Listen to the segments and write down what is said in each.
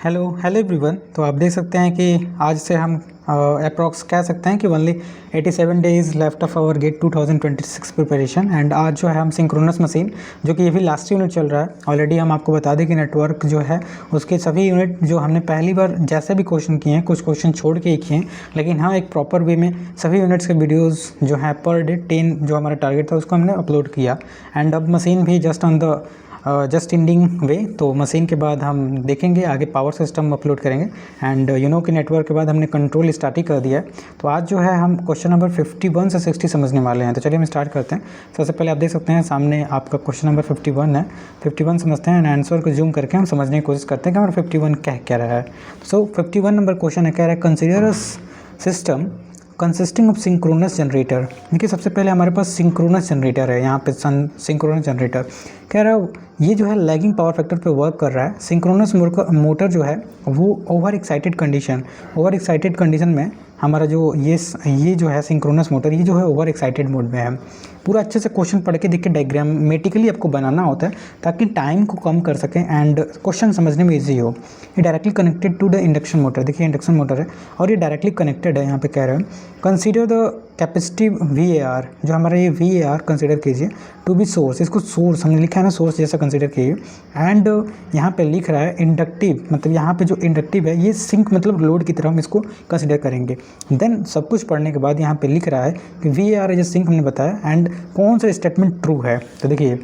Hello hello everyone. तो आप देख सकते हैं कि आज से हम अप्रॉक्स कह सकते हैं कि only 87 days left of our GATE 2026 preparation. And आज जो है हम सिंक्रोनस मशीन जो कि ये भी लास्ट यूनिट चल रहा है ऑलरेडी। हम आपको बता दें कि नेटवर्क जो है उसके सभी यूनिट जो हमने पहली बार जैसे भी क्वेश्चन किए हैं, कुछ क्वेश्चन छोड़ के ही किए हैं, लेकिन हाँ एक प्रॉपर वे में सभी यूनिट्स के वीडियोज़ जो है पर डे 10 जो हमारा टारगेट था उसको हमने अपलोड किया। एंड अब मशीन भी just on the just ending way. तो मशीन के बाद हम देखेंगे आगे पावर सिस्टम अपलोड करेंगे। एंड कि नेटवर्क के बाद हमने कंट्रोल स्टार्ट ही कर दिया है। तो आज जो है हम क्वेश्चन नंबर 51 से 60 समझने वाले हैं। तो चलिए हम स्टार्ट करते हैं। सबसे पहले आप देख सकते हैं सामने आपका क्वेश्चन नंबर 51 है। 51 समझते हैं एंड आंसर को जूम करके हम समझने की कोशिश करते हैं कि हमारा 51 कह रहा है। सो 51 नंबर क्वेश्चन है, कह रहा है consider a system consisting of synchronous generator. देखिए सबसे पहले हमारे पास सिंक्रोनस जनरेटर है, यहाँ पे सिंक्रोनस जनरेटर कह रहा है ये जो है लैगिंग पावर फैक्टर पे वर्क कर रहा है। सिंक्रोनस मोटर जो है वो ओवर एक्साइटेड कंडीशन में हमारा जो ये जो है सिंक्रोनस मोटर ये जो है ओवर एक्साइटेड मोड में है। पूरा अच्छे से क्वेश्चन पढ़ के देखिए डायग्रामेटिकली आपको बनाना होता है ताकि टाइम को कम कर सकें एंड क्वेश्चन समझने में इजी हो। ये directly connected to the induction motor, देखिए इंडक्शन मोटर है और ये डायरेक्टली कनेक्टेड है। यहाँ पे कह रहे हैं कंसीडर द कैपेसिटिव VAR, जो हमारा ये VAR कंसीडर कीजिए टू बी सोर्स। इसको सोर्स हमने लिखा है ना, सोर्स जैसा कंसीडर कीजिए। एंड यहाँ पे लिख रहा है इंडक्टिव, मतलब यहाँ पे जो इंडक्टिव है ये सिंक मतलब लोड की तरह हम इसको कंसीडर करेंगे। देन सब कुछ पढ़ने के बाद यहाँ पे लिख रहा है कि VAR एज ए सिंक हमने बताया एंड कौन सा स्टेटमेंट ट्रू है। तो देखिए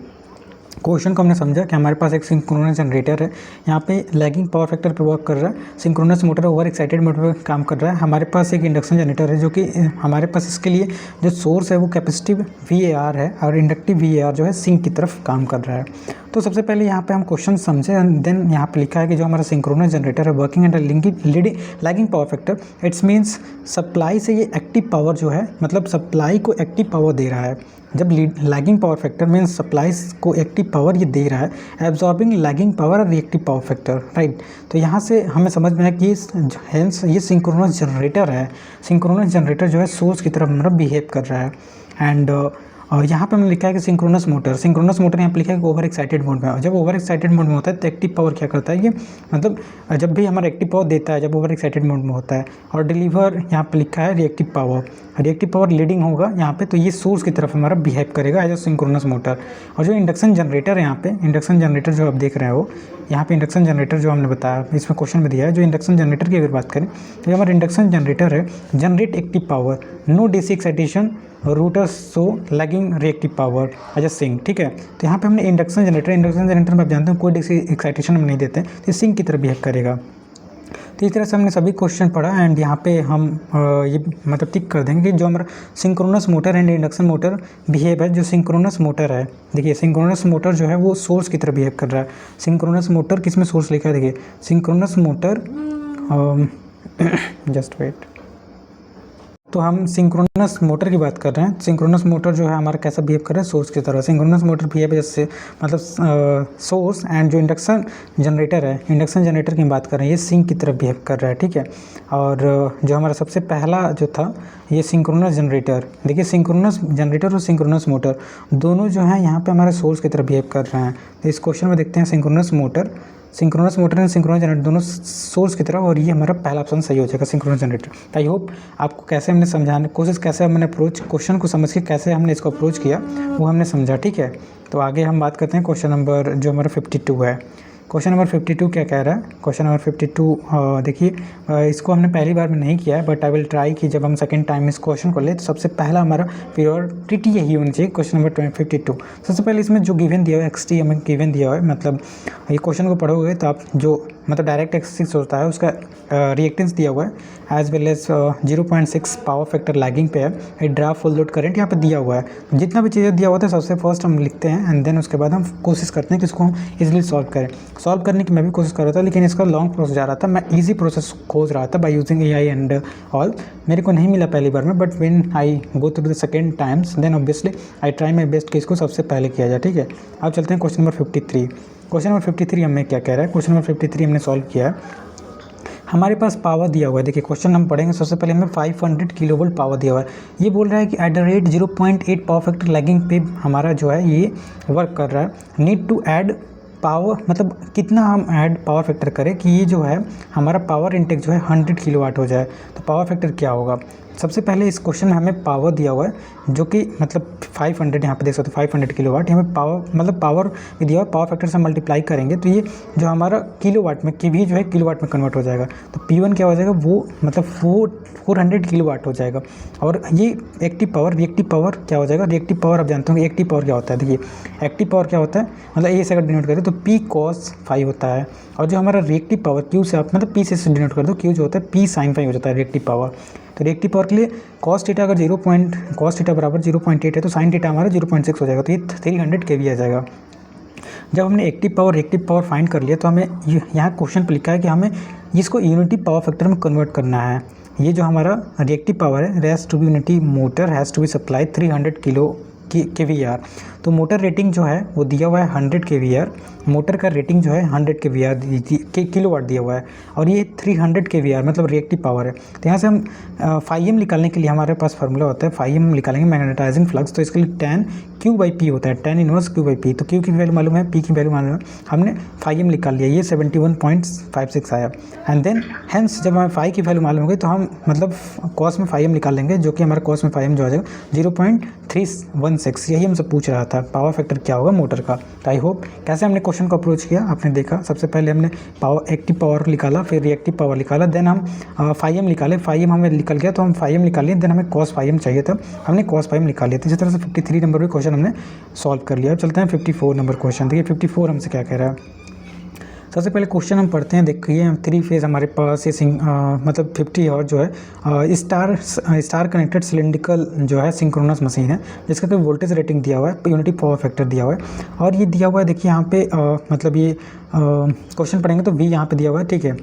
क्वेश्चन को हमने समझा कि हमारे पास एक सिंक्रोनस जनरेटर है, यहाँ पे लैगिंग पावर फैक्टर पर वर्क कर रहा है। Synchronous motor over excited mode पर काम कर रहा है। हमारे पास एक इंडक्शन जनरेटर है जो कि हमारे पास इसके लिए जो सोर्स है वो कैपेसिटिव VAR है और इंडक्टिव VAR जो है सिंक की तरफ काम कर रहा है। तो सबसे पहले यहाँ पे हम क्वेश्चन समझे एंड देन यहाँ पे लिखा है कि जो हमारा सिंक्रोनस जनरेटर है working and lagging power factor, it's means supply से ये एक्टिव पावर जो है मतलब सप्लाई को एक्टिव पावर दे रहा है। जब lagging power factor means supply को एक्टिव पावर ये दे रहा है, एब्जॉर्बिंग लैगिंग पावर और रिएक्टिव पावर फैक्टर, राइट। तो यहाँ से हमें समझ में आया कि हेंस ये सिंक्रोनस जनरेटर है। सिंक्रोनस जनरेटर जो है सोर्स की तरफ मतलब बिहेव कर रहा है। एंड और यहाँ पे हमने लिखा है कि सिंक्रोनस मोटर यहाँ पे लिखा है कि ओवर एक्साइटेड मोड में है। जब ओवर एक्साइटेड मोड में होता है तो एक्टिव पावर क्या करता है ये, मतलब जब भी हमारा एक्टिव पावर देता है जब ओवर एक्साइटेड मोड में होता है। और डिलीवर यहाँ पे लिखा है रिएक्टिव पावर लीडिंग होगा यहाँ पे, तो ये सोर्स की तरफ हमारा बिहेव करेगा एज अ सिंक्रोनस मोटर। और जो इंडक्शन जनरेटर है यहाँ पे, इंडक्शन जनरेटर जो आप देख रहे हो यहाँ पे इंडक्शन जनरेटर जो हमने बताया इसमें क्वेश्चन में दिया है, जो इंडक्शन जनरेटर की अगर बात करें तो हमारा इंडक्शन जनरेटर है generate active power, no DC excitation, rotor so lagging reactive power as a sink, ठीक है। तो यहाँ पे हमने इंडक्शन जनरेटर में आप जानते हैं कोई DC एक्साइटेशन हम नहीं देते तो ये सिंक की तरह बिहेव करेगा। तो इस तरह से हमने सभी क्वेश्चन पढ़ा एंड यहाँ पे हम ये मतलब टिक कर देंगे कि जो हमारा synchronous motor and induction motor behave है। जो सिंक्रोनस मोटर है देखिए सिंक्रोनस मोटर जो है वो सोर्स की तरह बिहेव कर रहा है। सिंक्रोनस मोटर किस में सोर्स लिखा है, देखिए सिंक्रोनस मोटर जस्ट वेट। तो हम सिंक्रोनस मोटर की बात कर रहे हैं। सिंक्रोनस मोटर जो है हमारा कैसा बिहेव कर रहा है, सोर्स की तरह। सिंक्रोनस मोटर बिहेव जैसे मतलब सोर्स। एंड जो इंडक्शन जनरेटर की बात कर रहे हैं ये सिंक की तरफ बिहेव कर रहा है, ठीक है। और जो हमारा सबसे पहला जो था ये सिंक्रोनस जनरेटर, देखिए सिंक्रोनस जनरेटर और सिंक्रोनस मोटर दोनों जो है यहाँ पे हमारे सोर्स की तरफ बिहेव कर रहे हैं। तो इस क्वेश्चन में देखते हैं synchronous motor and synchronous generator दोनों सोर्स की तरफ, और ये हमारा पहला ऑप्शन सही हो जाएगा सिंक्रोनस जनरेटर। आई होप आपको कैसे हमने समझाने कोशिश कैसे हमने अप्रोच क्वेश्चन को समझ के कैसे हमने इसको अप्रोच किया वो हमने समझा, ठीक है। तो आगे हम बात करते हैं क्वेश्चन नंबर जो हमारा 52 है। क्वेश्चन नंबर 52 क्या कह रहा है, क्वेश्चन नंबर 52 देखिए इसको हमने पहली बार में नहीं किया है बट आई विल ट्राई कि जब हम सेकंड टाइम इस क्वेश्चन को ले तो सबसे पहला हमारा प्रायोरिटी यही होनी चाहिए। क्वेश्चन नंबर 52 सबसे पहले इसमें जो गिवन दिया हुआ है XT हमें गिवन दिया हुआ है, मतलब ये क्वेश्चन को पढ़ोगे तो आप जो मतलब डायरेक्ट एक्सिस होता है उसका रिएक्टेंस दिया हुआ है as well as 0.6 power factor lagging पे है। एक ड्राफ्ट फुल लोड करंट यहाँ पे दिया हुआ है। जितना भी चीज़ें दिया हुआ था सबसे फर्स्ट हम लिखते हैं एंड देन उसके बाद हम कोशिश करते हैं कि इसको हम इजीली सॉल्व करें। सॉल्व करने की मैं भी कोशिश कर रहा था लेकिन इसका लॉन्ग प्रोसेस जा रहा था। मैं ईजी प्रोसेस खोज रहा था by using AI and all. मेरे को नहीं मिला पहली बार में but when I go through the second times then obviously I try my best कि इसको सबसे पहले किया जाए, ठीक है। अब चलते हैं क्वेश्चन नंबर 53। क्वेश्चन नंबर 53 हमें क्या कह रहा है, क्वेश्चन नंबर 53 हमने सॉल्व किया है। हमारे पास पावर दिया हुआ है, देखिए क्वेश्चन हम पढ़ेंगे सबसे पहले हमें 500 किलोवोल्ट पावर दिया हुआ है। ये बोल रहा है कि at the rate 0.8 power factor lagging पे हमारा जो है ये वर्क कर रहा है। नीड टू ऐड पावर मतलब कितना हम ऐड पावर फैक्टर करें कि ये जो है हमारा पावर इनटेक जो है 100 किलोवाट हो जाए। तो पावर फैक्टर क्या होगा? सबसे पहले इस क्वेश्चन में हमें पावर दिया हुआ है जो कि मतलब 500, यहाँ पे देख सकते हो 500 किलोवाट। यहाँ पे पावर मतलब पावर भी दिया हुआ, पावर फैक्टर से मल्टीप्लाई करेंगे तो ये जो हमारा किलोवाट में केवी जो है किलोवाट में कन्वर्ट हो जाएगा। तो P1 क्या हो जाएगा, वो मतलब 400 किलोवाट हो जाएगा। और ये एक्टिव पावर, रिएक्टिव पावर क्या हो जाएगा? रिएक्टिव पावर आप जानते होंगे एक्टिव पावर क्या होता है। देखिए एक्टिव पावर क्या होता है, मतलब ए से अगर डिनोट करें तो P cos 5 होता है। और जो हमारा रिएक्टिव पावर Q से आप मतलब P से डिनोट कर दो, Q जो होता है P sin 5 हो जाता है रिएक्टिव पावर। तो रिएक्टिव पावर के लिए cos थीटा अगर cos थीटा बराबर 0.8 है तो sin थीटा हमारा 0.6 हो जाएगा। तो ये 300 kV आ जाएगा। जब हमने active power reactive power find कर लिया तो हमें यहाँ क्वेश्चन पर लिखा है कि हमें इसको यूनिटी पावर फैक्टर में कन्वर्ट करना है। ये जो हमारा रिएक्टिव पावर है, has to be unity motor has to be supply 300 kVAR। तो मोटर रेटिंग जो है वो दिया हुआ है 100 kVAR। मोटर का रेटिंग जो है 100 kVAR किलोवाट दिया हुआ है और ये 300 kVAR मतलब रिएक्टिव पावर है। तो यहाँ से हम φm निकालने के लिए हमारे पास फार्मूला होता है, φm निकालेंगे मैग्नेटाइजिंग फ्लक्स। तो इसके लिए tan Q/P होता है, tan इनवर्स Q/P। तो Q की वैल्यू मालूम है, P की वैल्यू मालूम है, हमने φm निकाल लिया, ये 71.56 आया। एंड देन हैंस जब हमें फाई की वैल्यू मालूम होगी तो हम मतलब कॉस में φm निकाल लेंगे, जो कि हमारा कॉस में φm जो आ जाएगा 0.316। यही हमसे पूछ रहा था पावर फैक्टर क्या होगा मोटर का। तो आई होप कैसे हमने क्वेश्चन को अप्रोच किया आपने देखा। सबसे पहले हमने एक्टिव पावर निकाला, फिर रिएक्टिव पावर निकाला, देन हम φm निकाले, φm हमें निकल गया तो हम φm निकाल लिए, देन हमें cos φm चाहिए था, हमने cos φm निकाल लिया। तो इसी तरह से 53 नंबर पे क्वेश्चन हमने सॉल्व कर लिया। अब चलते हैं 54 नंबर क्वेश्चन। देखिए 54 हमसे क्या कह रहा है। सबसे पहले क्वेश्चन हम पढ़ते हैं। देखिए 3 फेज़ हमारे पास ये मतलब 50 हॉर्स जो है स्टार कनेक्टेड सिलेंड्रिकल जो है सिंक्रोनस मशीन है, जिसका कोई वोल्टेज रेटिंग दिया हुआ है, यूनिटी पावर फैक्टर दिया हुआ है और ये दिया हुआ है। देखिए यहाँ पे मतलब ये क्वेश्चन पढ़ेंगे तो V यहाँ पे दिया हुआ है, ठीक है,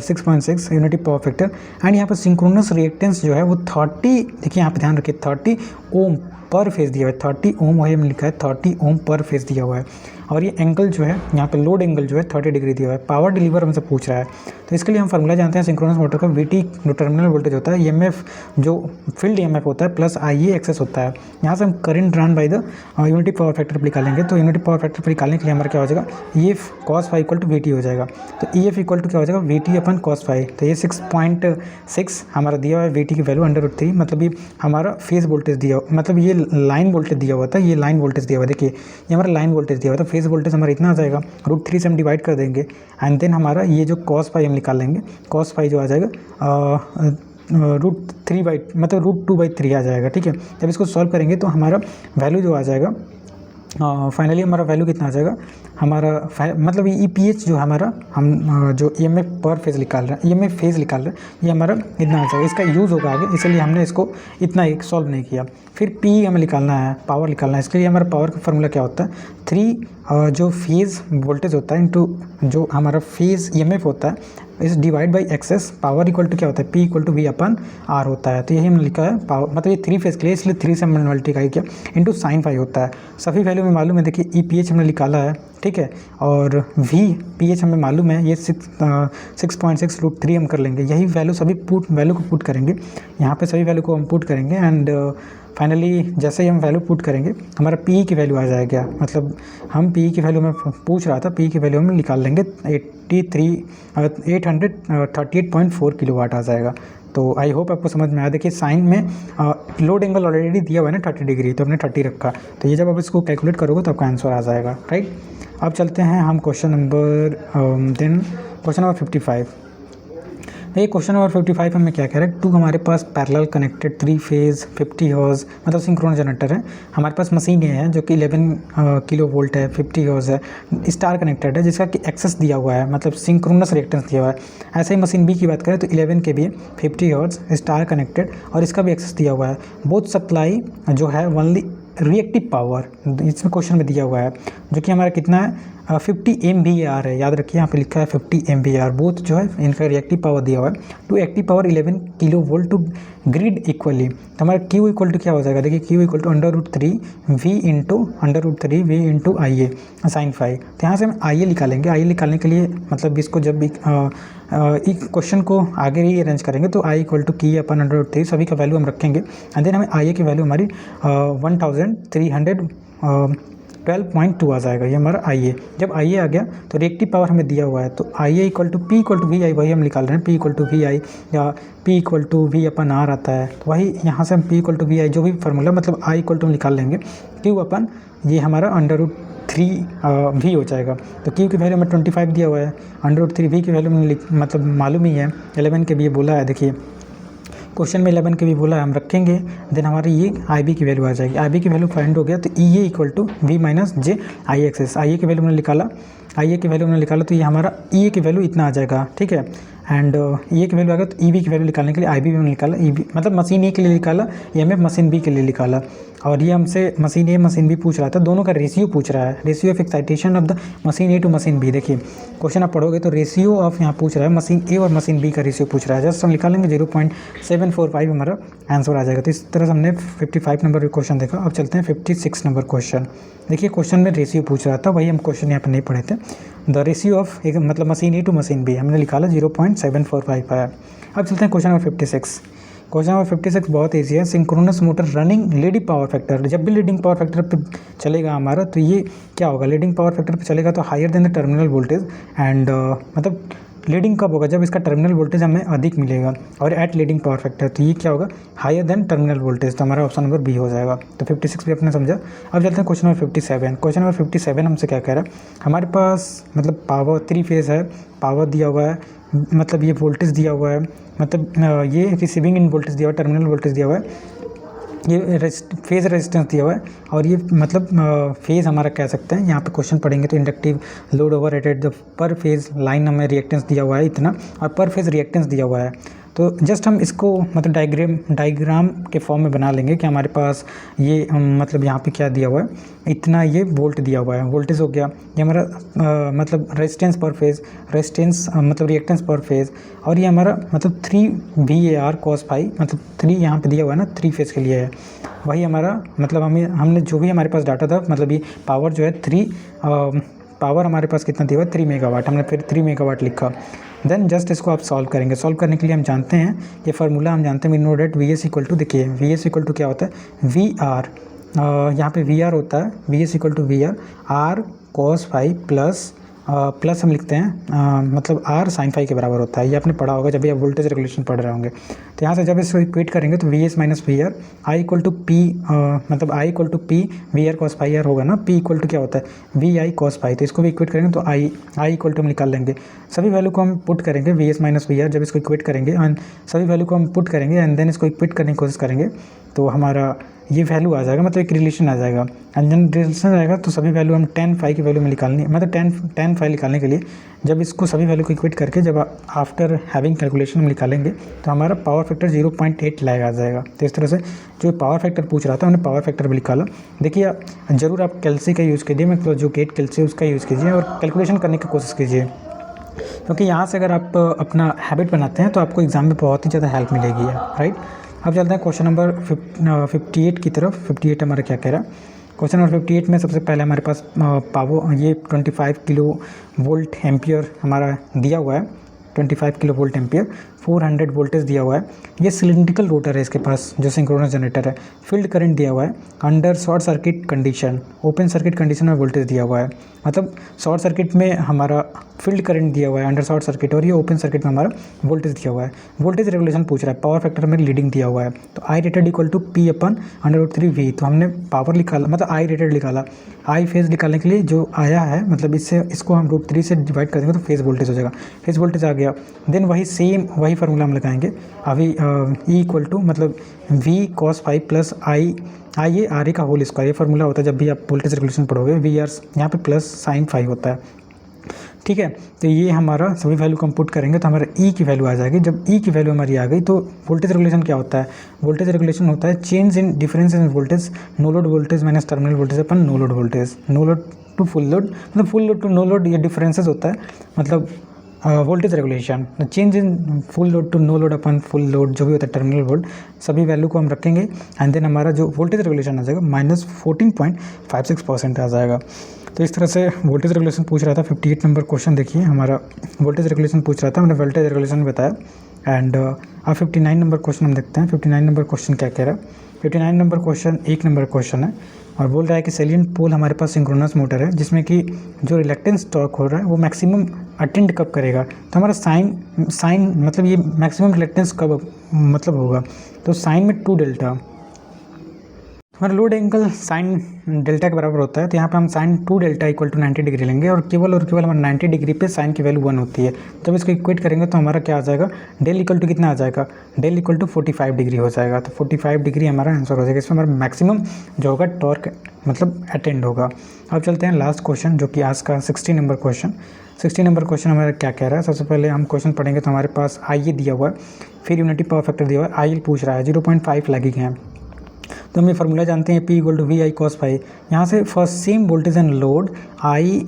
6.6 यूनिटी पावर फैक्टर। एंड यहाँ पर सिंक्रोनस रिएक्टेंस जो है वो 30, देखिए यहाँ पे ध्यान रखिए 30 ओम पर फेज़ दिया हुआ है, 30 ओम, वही में लिखा है 30 ओम पर फेज़ दिया हुआ है। और ये एंगल जो है यहाँ पे लोड एंगल जो है 30 डिग्री दिया हुआ है। पावर डिलीवर हमसे पूछ रहा है तो इसके लिए हम फार्मूला जानते हैं सिंक्रोनस मोटर का। VT जो टर्मिनल वोल्टेज होता है, EMF जो फील्ड EMF होता है, प्लस IA एक्सेस होता है। यहाँ से हम current drawn by the unity power factor पर निकालेंगे। तो यूनिटी पावर फैक्टर पर निकालने के लिए हमारा क्या हो जाएगा, EF cos phi equal to VT हो जाएगा। तो EF इक्वल टू क्या हो जाएगा, VT अपन cos phi। तो ये 6.6 हमारा दिया हुआ है, VT की वैल्यू √3, मतलब ये हमारा फेज़ वोल्टेज दिया, मतलब ये लाइन वोल्टेज दिया हुआ था, ये लाइन वोल्टेज दिया हुआ। देखिए ये हमारा लाइन वोल्टेज दिया हुआ था, फेज़ वोल्टेज हमारा इतना आ जाएगा, √3 से हम डिवाइड कर देंगे एंड देन हमारा ये जो cos phi हम निकाल लेंगे, cos phi जो आ जाएगा √3 मतलब √2/3 आ जाएगा, ठीक है। जब इसको सॉल्व करेंगे तो हमारा वैल्यू जो आ जाएगा फाइनली हमारा वैल्यू कितना आ जाएगा, हमारा मतलब ये EPH जो हमारा हम जो EMF पर फेज़ निकाल रहे हैं, EMF फेज़ निकाल रहे हैं, ये हमारा इतना आ जाएगा। इसका यूज़ होगा आगे, इसलिए हमने इसको इतना एक सॉल्व नहीं किया। फिर P हमें निकालना है, पावर निकालना है। इसके लिए हमारा पावर का फार्मूला क्या होता है, 3 जो फेज़ वोल्टेज होता है इंटू जो हमारा फेज़ EMF होता है इस divide by excess, power equal to क्या होता है, P इक्वल टू V/R होता है। तो यही हमने लिखा है पावर, मतलब ये 3 फेज़ के लिए, इसलिए 3 से हमने मल्टीप्लाई किया इंटू sin phi होता है। सभी वैल्यू में मालूम है, देखिए EPH हमने निकाला है, ठीक है, और VPH हमें मालूम है, ये 6.6 √3 हम कर लेंगे। यही वैल्यू सभी वैल्यू को पुट करेंगे, यहाँ पे सभी वैल्यू को हम पुट करेंगे एंड फाइनली जैसे ही हम वैल्यू पुट करेंगे हमारा P की वैल्यू आ जाएगा। मतलब हम P की वैल्यू में पूछ रहा था, P की वैल्यू हम निकाल लेंगे 838.4 किलोवाट आ जाएगा। तो आई होप आपको समझ में आया। देखिए साइन में लोड एंगल ऑलरेडी दिया हुआ है ना 30 डिग्री, तो हमने 30 रखा। तो ये जब आप इसको कैलकुलेट करोगे तो आपका आंसर आ जाएगा, राइट। अब चलते हैं हम क्वेश्चन नंबर 55। ये क्वेश्चन नंबर 55 हमें क्या कह रहा है, 2 हमारे पास पैरेलल कनेक्टेड 3 फेज़ 50 हर्ट्ज़ मतलब सिंक्रोनस जनरेटर है। हमारे पास मशीन ये है जो कि 11 किलो वोल्ट है, 50 हर्ट्ज़ है, स्टार कनेक्टेड है, जिसका कि एक्सेस दिया हुआ है, मतलब सिंक्रोनस रिएक्टेंस दिया हुआ है। ऐसे ही मशीन B की बात करें तो 11 kVA 50 हर्ट्ज़ स्टार कनेक्टेड और इसका भी एक्सेस दिया हुआ है। बोथ सप्लाई जो है ओनली रिएक्टिव पावर इसमें क्वेश्चन में दिया हुआ है, जो कि हमारा कितना है 50 MVAR है। याद रखिए यहाँ पे लिखा है 50 MVAR। बोथ जो है इनका रिएक्टिव पावर दिया हुआ है to active power 11 kilo volt to grid equally. तो हमारा Q इक्वल टू क्या हो जाएगा, देखिए Q equal to √3 V into IA sin phi। तो यहाँ से हम IA निकालेंगे। IA निकालने के लिए मतलब इसको जब भी इस क्वेश्चन को आगे ही अरेंज करेंगे तो I इक्वल टू K अपन √3 सभी का वैल्यू हम रखेंगे एंड देन हमें IA की वैल्यू हमारी 1300 12.2 आ जाएगा, ये हमारा आई ए। जब आई ए आ गया तो रिएक्टिव पावर हमें दिया हुआ है, तो I A equal to P equal to V I, वही हम निकाल रहे हैं, P equal to V I या P equal to V upon R आता है, तो वही यहाँ से हम P equal to V I जो भी फार्मूला मतलब आई इक्वल टू निकाल लेंगे, क्यू अपन ये हमारा √3 वी हो जाएगा। तो क्यू की वैल्यू में 25 दिया हुआ है, √3 वी की वैल्यू में मतलब मालूम ही है, 11 के भी बोला है, देखिए क्वेश्चन में 11 के भी बोला है, हम रखेंगे, देन हमारी ये आई बी की वैल्यू आ जाएगी। आई बी की वैल्यू फाइंड हो गया तो E A equal to V minus J I X S. I A की वैल्यू मैंने निकाला, आई ए की वैल्यू मैंने निकाला तो ये हमारा ई ए की वैल्यू इतना आ जाएगा, ठीक है। एंड ई ए की वैल्यू आ गया तो ई बी की वैल्यू निकालने के लिए आई बी मैंने निकाला, ई बी मतलब मशीन ए के लिए निकाला, एम एफ मशीन बी के लिए निकाला। और ये हमसे मशीन ए मशीन बी पूछ रहा था, दोनों का रेशियो पूछ रहा है, ratio of excitation of the machine A to machine B. देखिए क्वेश्चन आप पढ़ोगे तो रेशियो ऑफ यहाँ पूछ रहा है, मशीन ए और मशीन बी का रेशियो पूछ रहा है, जस्ट हम निकालेंगे 0.745 हमारा आंसर आ जाएगा। तो इस तरह से हमने 55 नंबर क्वेश्चन देखा। अब चलते हैं 56 नंबर क्वेश्चन। देखिए क्वेश्चन में रेशियो पूछ रहा था, वही हम क्वेश्चन यहाँ पर नहीं पढ़े थे। द रेशियो ऑफ एक मतलब machine A to machine B हमने निकाला 0.745 है। अब चलते हैं क्वेश्चन नंबर 56। क्वेश्चन नंबर 56 बहुत ईजी है। Synchronous motor running leading power factor, जब भी लीडिंग पावर फैक्टर पे चलेगा हमारा तो ये क्या होगा, लीडिंग पावर फैक्टर पे चलेगा तो higher than the terminal voltage and मतलब लीडिंग कब होगा, जब इसका टर्मिनल वोल्टेज हमें अधिक मिलेगा और एट लीडिंग पावर फैक्टर, तो ये क्या होगा, हायर देन टर्मिनल वोल्टेज, तो हमारा ऑप्शन नंबर बी हो जाएगा। तो 56 भी अपने समझा। अब चलते हैं क्वेश्चन नंबर 57। क्वेश्चन नंबर 57 हमसे क्या कह रहा है, हमारे पास मतलब पावर 3 फेज है, पावर दिया हुआ है, मतलब ये वोल्टेज दिया हुआ है, मतलब ये रिसीविंग इन वोल्टेज दिया हुआ है, टर्मिनल वोल्टेज दिया हुआ है, ये फेज़ रेजिस्टेंस दिया हुआ है, और ये मतलब फेज़ हमारा कह सकते हैं, यहाँ पे क्वेश्चन पढ़ेंगे तो inductive load over rated the पर फेज़ लाइन हमें रिएक्टेंस दिया हुआ है इतना, और पर फेज़ रिएक्टेंस दिया हुआ है। तो जस्ट हम इसको मतलब डायग्राम के फॉर्म में बना लेंगे कि हमारे पास ये मतलब यहाँ पे क्या दिया हुआ है, इतना ये वोल्ट दिया हुआ है, वोल्टेज हो गया, ये हमारा मतलब रेजिस्टेंस पर फेज़, रेजिस्टेंस मतलब रिएक्टेंस पर फेज़, और ये हमारा मतलब 3 VAR cos फाई, मतलब 3 यहाँ पे दिया हुआ है ना, 3 फेज़ के लिए है, वही हमारा मतलब हमने जो भी हमारे पास डाटा था, मतलब ये पावर जो है 3 पावर हमारे पास कितना दिया हुआ है 3 मेगावाट, हमने फिर 3 मेगावाट लिखा। देन जस्ट इसको आप सॉल्व करेंगे। सॉल्व करने के लिए हम जानते हैं ये फार्मूला, हम जानते हैं we know that V S equal to, देखिए वी एस इक्वल टू क्या होता है, वी आर, यहाँ पे वी आर होता है, V S equal to V R cos phi plus हम लिखते हैं मतलब आर साइन फाई के बराबर होता है, ये आपने पढ़ा होगा जब भी आप वोल्टेज रेगुलेशन पढ़ रहे होंगे। तो यहाँ से जब इसको इक्वेट करेंगे तो V S minus V R I equal to P, मतलब I equal to P V R cos phi R होगा ना, पी इक्वल टू क्या होता है वी आई कॉस फाई, तो इसको भी इक्वेट करेंगे तो आई इक्वल टू हम निकाल लेंगे, सभी वैल्यू को हम पुट करेंगे V S minus V R, जब इसको इक्वेट करेंगे एंड सभी वैल्यू को हम पुट करेंगे एंड देन इसको इक्वेट करने की कोशिश करेंगे तो हमारा ये वैल्यू आ जाएगा, मतलब एक रिलेशन आ जाएगा, एंड जब रिलेशन आएगा तो सभी वैल्यू हम tan फाई की वैल्यू में निकालनी, मतलब tan फाई निकालने के लिए जब इसको सभी वैल्यू को इक्वेट करके जब आफ्टर हैविंग कैलकुलेशन हम निकालेंगे तो हमारा पावर फैक्टर 0.8 लाएगा आ जाएगा। तो इस तरह से जो पावर फैक्टर पूछ रहा था हमने पावर फैक्टर भी निकाला। देखिए ज़रूर आप कैल्सी का यूज़ कीजिए, मतलब जो गेट कैल्सी उसका यूज़ कीजिए और कैलकुलेशन करने की कोशिश कीजिए, क्योंकि यहाँ से अगर आप अपना हैबिट बनाते हैं तो आपको एग्ज़ाम में बहुत ही ज़्यादा हेल्प मिलेगी, राइट। अब चलते हैं क्वेश्चन नंबर 58 की तरफ। 58 हमारा क्या कह रहा है, क्वेश्चन नंबर 58 में सबसे पहले हमारे पास पावर ये 25 किलो वोल्ट एम्पियर हमारा दिया हुआ है, 25 किलो वोल्ट एम्पियर, 400 वोल्टेज दिया हुआ है, ये सिलिंड्रिकल रोटर है इसके पास जो सिंक्रोनस जनरेटर है, फील्ड करंट दिया हुआ है, under short circuit condition, open circuit condition में वोल्टेज दिया हुआ है, मतलब शॉर्ट सर्किट में हमारा फील्ड करंट दिया हुआ है अंडर शॉर्ट सर्किट, और ये ओपन सर्किट में हमारा वोल्टेज दिया हुआ है। वोल्टेज रेगुलेशन पूछ रहा है, पावर फैक्टर में लीडिंग दिया हुआ है, तो I rated equal to P upon √3 V, तो हमने पावर निकाला मतलब आई रेटेड निकाला, आई फेज निकालने के लिए जो आया है मतलब इसको हम √3 से डिवाइड कर देंगे तो फेज वोल्टेज हो जाएगा, फेज वोल्टेज आ गया। देन वही फार्मूला हम लगाएंगे अभी ई इक्वल टू मतलब V cos phi plus I A R A का होल स्क्वायर, ये फार्मूला होता है जब भी आप वोल्टेज रेगुलेशन पढ़ोगे, वी आर यहाँ पे प्लस साइन फाई होता है, ठीक है। तो ये हमारा सभी वैल्यू को हम पुट करेंगे तो हमारा ई की वैल्यू आ जाएगी। जब ई की वैल्यू हमारी आ गई तो वोल्टेज रेगुलेशन क्या होता है, वोल्टेज रेगुलेशन होता है change in difference in voltage, no load voltage minus terminal voltage अपन no load voltage, no load to full load, मतलब full load to no load, ये डिफरेंसेस होता है, मतलब voltage regulation change in full load to no load अपन full load जो भी होता है टर्मिनल वोल्ट, सभी वैल्यू को हम रखेंगे एंड देन हमारा जो वोल्टेज रेगुलेशन आ जाएगा -14.56% आ जाएगा। तो इस तरह से वोल्टेज रेगुलेशन पूछ रहा था। 58 नंबर क्वेश्चन देखिए हमारा वोल्टेज रेगुलेशन पूछ रहा था, हमने वोल्टेज रेगुलेशन बताया एंड अब 59 नंबर क्वेश्चन हम देखते हैं। 59 नंबर क्वेश्चन क्या कह रहा है, 59 नंबर क्वेश्चन 1 नंबर क्वेश्चन है और बोल रहा है कि सेलिएंट पोल हमारे पास सिंक्रोनस मोटर है जिसमें कि जो रिलक्टेंस टॉर्क हो रहा है वो मैक्सिमम अटेंड कब करेगा। तो हमारा साइन मतलब ये मैक्सिमम रिलक्टेंस कब मतलब होगा, तो साइन में 2 डेल्टा, हमारा लोड एंगल साइन डेल्टा के बराबर होता है। तो यहाँ पे हम sine 2 delta equal to 90 degree लेंगे और केवल हमारा 90 डिग्री पे साइन की वैल्यू 1 होती है। जब इसको इक्वेट करेंगे तो हमारा क्या आ जाएगा, डेल इक्वल टू कितना आ जाएगा, डेल इक्वल टू 45 डिग्री हो जाएगा। तो 45 डिग्री हमारा आंसर हो जाएगा। इसमें हमारा मैक्सिमम जो होगा टॉर्क मतलब अटेंड होगा। अब चलते हैं लास्ट क्वेश्चन जो कि आज का 60 नंबर क्वेश्चन। 60 नंबर क्वेश्चन हमारा क्या कह रहा है, सबसे पहले हम क्वेश्चन पढ़ेंगे तो हमारे पास आई दिया हुआ है, फिर यूनिटी पावर फैक्टर दिया हुआ है, आई पूछ रहा है 0.5 लैगिंग है। तो हम ये फार्मूला जानते हैं P equal to V I cos phi. यहाँ से first same voltage and load I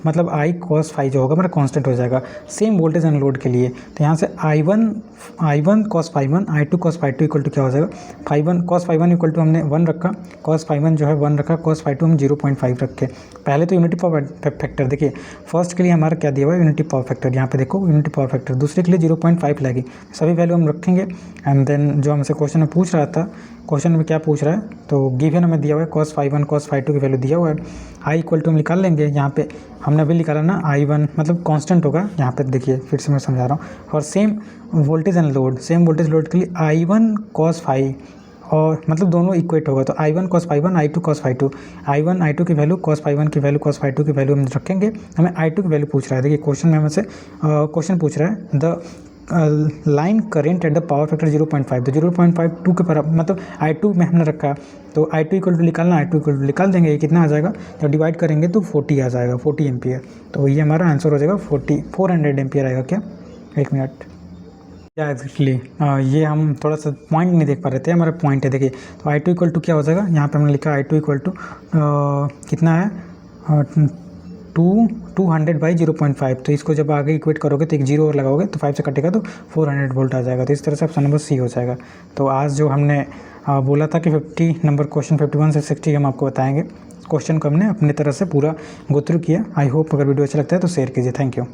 मतलब आई कॉस फाई जो होगा हमारा कांस्टेंट हो जाएगा सेम वोल्टेज एंड लोड के लिए। तो यहाँ से I1 cos phi 1 I2 cos phi 2 equal to क्या हो जाएगा, phi 1 cos phi 1 equal to हमने 1 रखा, कॉस फाई 1 जो है 1 रखा, कॉस फाई 2 हम 0.5 रखे। पहले तो यूनिटी पावर फैक्टर देखिए, फर्स्ट के लिए हमारा क्या दिया हुआ है यूनिटी पावर फैक्टर, यहाँ पे देखो यूनिटी पावर फैक्टर, दूसरे के लिए 0.5 लगी, सभी वैल्यू हम रखेंगे। एंड देन जो हमसे क्वेश्चन में पूछ रहा था, क्वेश्चन में क्या पूछ रहा है, तो गिवन हमें दिया हुआ है कॉस फाई 1 कॉस फाई 2 की वैल्यू दिया हुआ है। आई इक्वल टू हम निकाल लेंगे, यहाँ पे हमने अभी निकाला ना I1 मतलब कांस्टेंट होगा। यहाँ पे देखिए फिर से मैं समझा रहा हूँ, और same voltage and load, same voltage load के लिए I1 कॉस फाई और मतलब दोनों इक्वेट होगा। तो I1 cos phi 1 I2 cos phi 2, I1 I2 की वैल्यू कॉस फाई 1 की वैल्यू कॉस फाई 2 की वैल्यू हम रखेंगे। हमें I2 की वैल्यू पूछ रहा है। देखिए क्वेश्चन में हमसे क्वेश्चन पूछ रहा है the line current at the power factor 0.5, तो 0.52 के बराबर मतलब I2 में हमने रखा, तो I2 इक्वल टू निकालना, I2 इक्वल टू निकाल देंगे, ये कितना आ जाएगा, जब डिवाइड करेंगे तो 40 आ जाएगा, 40 एम्पियर। तो ये हमारा आंसर हो जाएगा 400 एम्पियर आएगा। क्या, एक मिनट, क्या एक्जैक्टली ये हम थोड़ा सा पॉइंट नहीं देख पा रहे थे, हमारा पॉइंट है देखिए। तो I2 इक्वल टू क्या हो जाएगा, यहाँ पे हमने लिखा I2 इक्वल टू कितना है 200/0.5। तो इसको जब आगे इक्वेट करोगे तो एक जीरो और लगाओगे तो 5 से कटेगा तो 400 वोल्ट आ जाएगा। तो इस तरह से ऑप्शन नंबर सी हो जाएगा। तो आज जो हमने बोला था कि 50 नंबर क्वेश्चन 51 से 60 हम आपको बताएंगे, क्वेश्चन को हमने अपनी तरह से पूरा गो थ्रू किया। आई होप अगर वीडियो अच्छा लगता है तो शेयर कीजिए। Thank you.